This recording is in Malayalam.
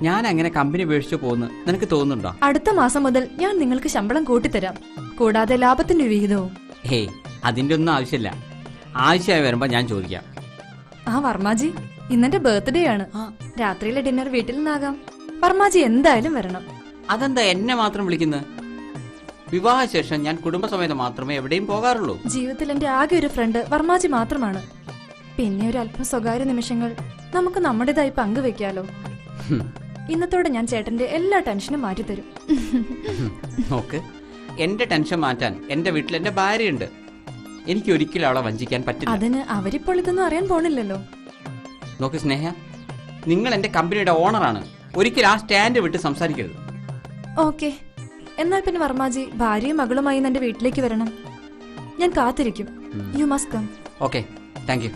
ഞാൻ അങ്ങനെ കമ്പനി ഉപേക്ഷിച്ചു പോകുന്നു നിനക്ക് തോന്നുന്നുണ്ടോ? അടുത്ത മാസം മുതൽ ഞാൻ നിങ്ങൾക്ക് ശമ്പളം കൂട്ടിത്തരാം, കൂടാതെ ലാഭത്തിന്റെ വിഹിതവും. ഹേയ്, അതിന്റെ ഒന്നും ആവശ്യമില്ല. ആവശ്യമായി വരുമ്പോ ഞാൻ ചോദിക്കാം. ആ വർമാജി, ഇന്നെന്റെ ബർത്ത്ഡേ ആണ്. രാത്രിയിലെ ഡിന്നർ വീട്ടിൽ നിന്നാകാം. വർമാജി എന്തായാലും വരണം. അതെന്താ എന്നെ മാത്രം വിളിക്കുന്നത്? വിവാഹശേഷം ഞാൻ കുടുംബസമേതം മാത്രമേ എവിടെയും പോകാറുള്ളൂ. ജീവിതത്തിൽ എന്റെ ആകെ ഒരു ഫ്രണ്ട് വർമാജി മാത്രമാണ്. പിന്നെ ഒരു അല്പം സ്വകാര്യ നിമിഷങ്ങൾ നമുക്ക് നമ്മുടേതായി പങ്കുവെക്കാലോ. ഇന്നത്തോടെ ഞാൻ ചേട്ടന്റെ എല്ലാ ടെൻഷനും മാറ്റിത്തരും. നോക്ക്, എന്റെ ടെൻഷൻ മാറ്റാൻ എന്റെ വീട്ടിൽ എന്റെ ഭാര്യയുണ്ട്. എനിക്ക് ഒരിക്കലും അവളെ വഞ്ചിക്കാൻ പറ്റില്ല. അതിന് അവരിപ്പോൾ ഇതൊന്നും അറിയാൻ പോണില്ലല്ലോ. നോക്ക് സ്നേഹ, നിങ്ങൾ എന്റെ കമ്പനിയുടെ ഓണറാണ്. ഒരിക്കലും ആ സ്റ്റാൻഡ് വിട്ട് സംസാരിക്കരുത്. ഓക്കെ, എന്നാൽ പിന്നെ വർമാജി ഭാര്യയും മകളുമായി എന്റെ വീട്ടിലേക്ക് വരണം. ഞാൻ കാത്തിരിക്കും. You must come. Okay, thank U.